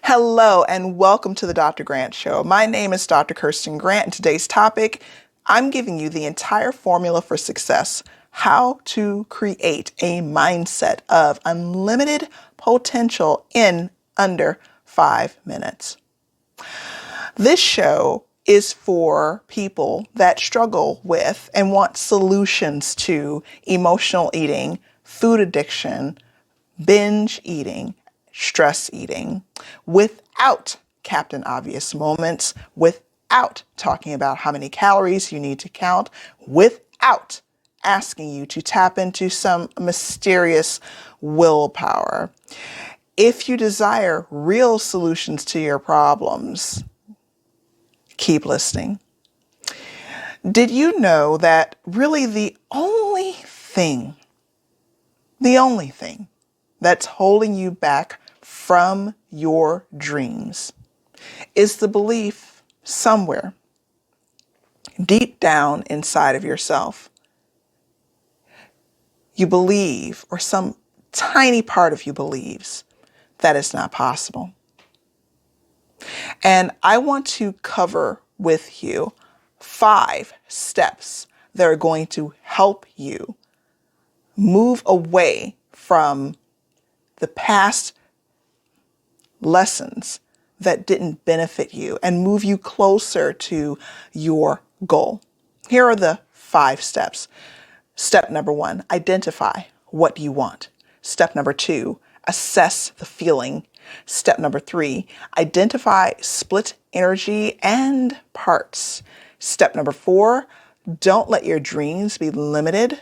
Hello and welcome to the Dr. Grant Show. My name is Dr. Kirsten Grant, and today's topic, I'm giving you the entire formula for success, how to create a mindset of unlimited potential in under 5 minutes. This show is for people that struggle with and want solutions to emotional eating, food addiction, binge eating, stress eating, without Captain Obvious moments, without talking about how many calories you need to count, without asking you to tap into some mysterious willpower. If you desire real solutions to your problems, keep listening. Did you know that really the only thing that's holding you back from your dreams is the belief somewhere deep down inside of yourself you believe, or some tiny part of you believes, that it's not possible. And I want to cover with you 5 steps that are going to help you move away from the past lessons that didn't benefit you and move you closer to your goal. Here are the 5 steps. Step number 1, identify what you want. Step number 2, assess the feeling. Step number 3, identify split energy and parts. Step number 4, don't let your dreams be limited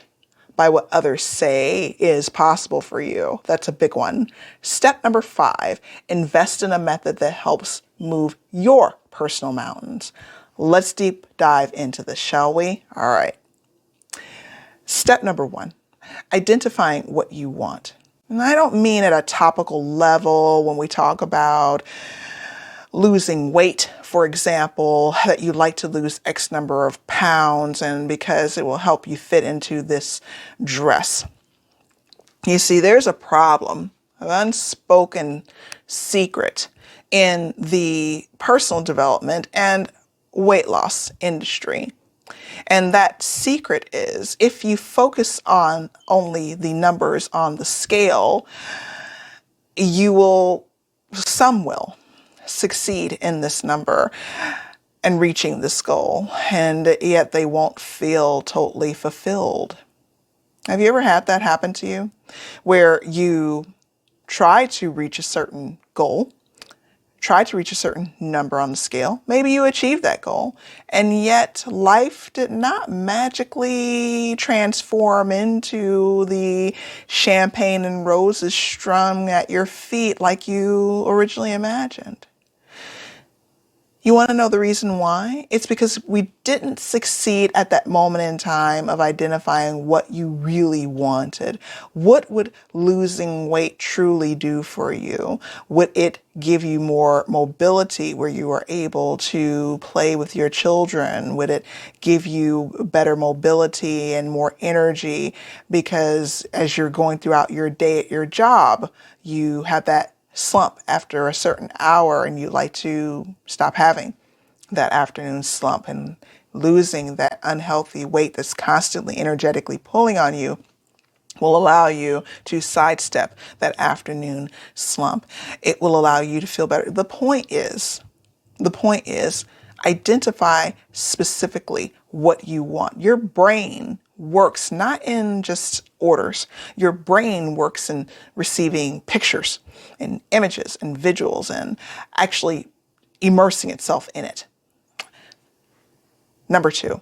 by what others say is possible for you. That's a big one. Step number 5, invest in a method that helps move your personal mountains. Let's deep dive into this, shall we? All right. Step number 1, identifying what you want. And I don't mean at a topical level when we talk about losing weight, for example, that you'd like to lose X number of pounds and because it will help you fit into this dress. You see, there's a problem, an unspoken secret in the personal development and weight loss industry. And that secret is, if you focus on only the numbers on the scale, some will succeed in this number and reaching this goal, and yet they won't feel totally fulfilled. Have you ever had that happen to you, where you try to reach a certain goal, try to reach a certain number on the scale, maybe you achieved that goal, and yet life did not magically transform into the champagne and roses strung at your feet like you originally imagined? You want to know the reason why? It's because we didn't succeed at that moment in time of identifying what you really wanted. What would losing weight truly do for you? Would it give you more mobility where you are able to play with your children? Would it give you better mobility and more energy because as you're going throughout your day at your job, you have that slump after a certain hour and you like to stop having that afternoon slump, and losing that unhealthy weight that's constantly energetically pulling on you will allow you to sidestep that afternoon slump. It will allow you to feel better. The point is identify specifically what you want. Your brain works not in just orders. Your brain works in receiving pictures and images and visuals and actually immersing itself in it. Number 2,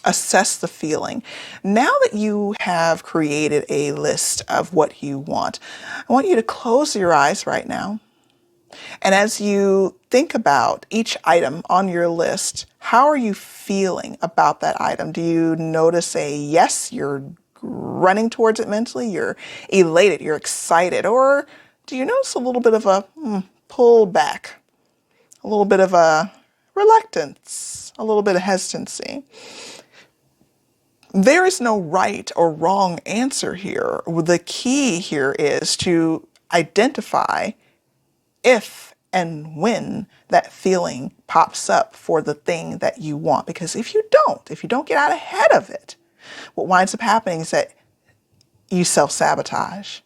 assess the feeling. Now that you have created a list of what you want, I want you to close your eyes right now. And as you think about each item on your list, how are you feeling about that item? Do you notice a yes, you're running towards it mentally, you're elated, you're excited, or do you notice a little bit of a pull back, a little bit of a reluctance, a little bit of hesitancy? There is no right or wrong answer here. The key here is to identify if and when that feeling pops up for the thing that you want. Because if you don't get out ahead of it, what winds up happening is that you self-sabotage.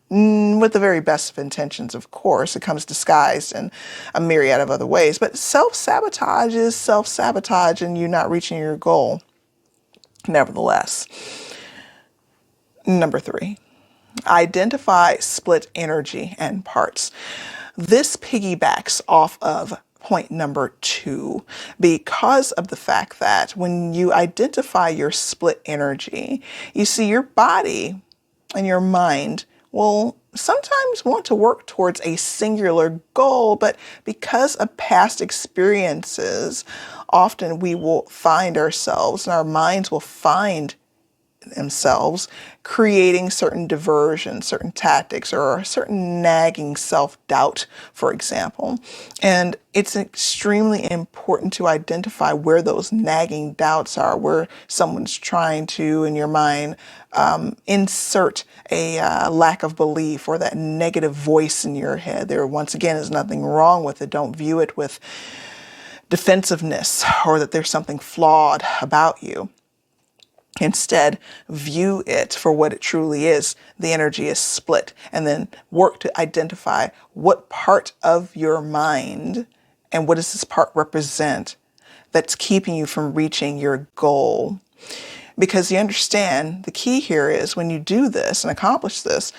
With the very best of intentions, of course. It comes disguised in a myriad of other ways. But self-sabotage is self-sabotage and you not reaching your goal. Nevertheless. Number 3, identify split energy and parts. This piggybacks off of point number 2 because of the fact that when you identify your split energy, you see your body and your mind will sometimes want to work towards a singular goal, but because of past experiences, often we will find ourselves and our minds will find themselves creating certain diversions, certain tactics, or certain nagging self-doubt, for example. And it's extremely important to identify where those nagging doubts are, where someone's trying to, in your mind, insert a lack of belief or that negative voice in your head. There, once again, is nothing wrong with it. Don't view it with defensiveness or that there's something flawed about you. Instead, view it for what it truly is. The energy is split, and then work to identify what part of your mind and what does this part represent that's keeping you from reaching your goal. Because you understand, the key here is when you do this and accomplish this,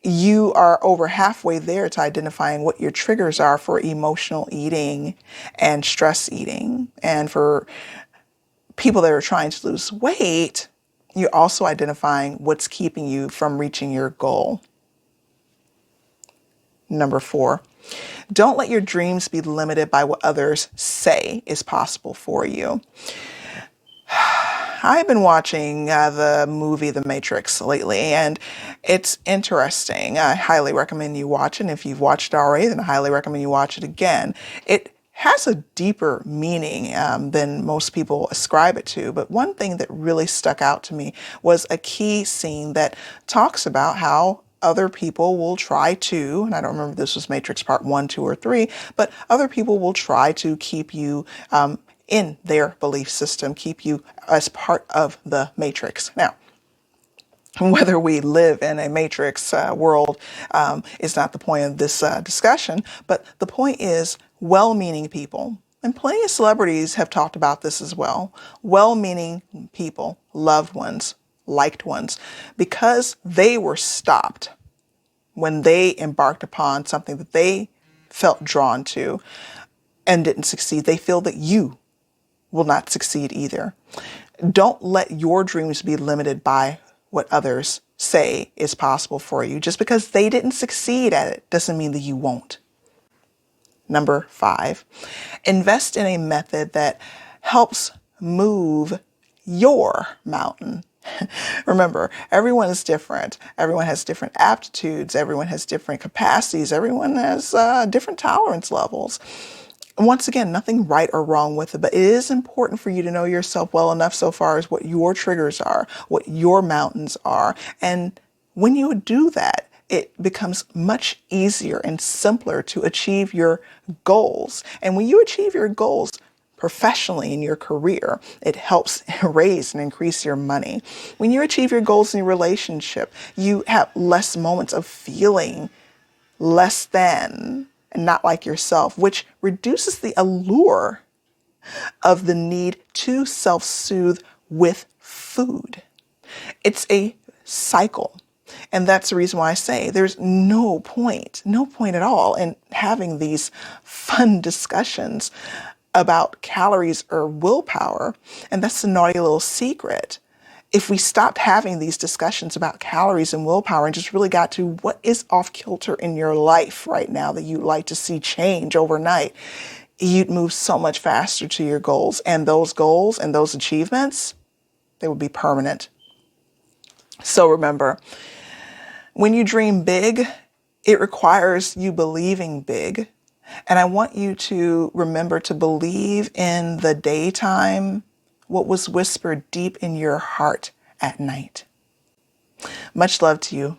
you are over halfway there to identifying what your triggers are for emotional eating and stress eating. And for people that are trying to lose weight, you're also identifying what's keeping you from reaching your goal. Number 4, don't let your dreams be limited by what others say is possible for you. I've been watching the movie The Matrix lately, and it's interesting. I highly recommend you watch it. And if you've watched it already, then I highly recommend you watch it again. It has a deeper meaning than most people ascribe it to. But one thing that really stuck out to me was a key scene that talks about how other people will try to, and I don't remember if this was Matrix Part 1, 2, or 3, but other people will try to keep you in their belief system, keep you as part of the Matrix. Now, whether we live in a matrix world is not the point of this discussion, but the point is well-meaning people, and plenty of celebrities have talked about this as well, well-meaning people, loved ones, liked ones, because they were stopped when they embarked upon something that they felt drawn to and didn't succeed. They feel that you will not succeed either. Don't let your dreams be limited by what others say is possible for you. Just because they didn't succeed at it doesn't mean that you won't. Number 5, invest in a method that helps move your mountain. Remember, everyone is different. Everyone has different aptitudes. Everyone has different capacities. Everyone has different tolerance levels. Once again, nothing right or wrong with it, but it is important for you to know yourself well enough so far as what your triggers are, what your mountains are. And when you do that, it becomes much easier and simpler to achieve your goals. And when you achieve your goals professionally in your career, it helps raise and increase your money. When you achieve your goals in your relationship, you have less moments of feeling less than and not like yourself, which reduces the allure of the need to self-soothe with food. It's a cycle. And that's the reason why I say there's no point at all in having these fun discussions about calories or willpower. And that's the naughty little secret. If we stopped having these discussions about calories and willpower and just really got to what is off kilter in your life right now that you'd like to see change overnight, you'd move so much faster to your goals. And those goals and those achievements, they would be permanent. So remember, when you dream big, it requires you believing big. And I want you to remember to believe in the daytime what was whispered deep in your heart at night. Much love to you.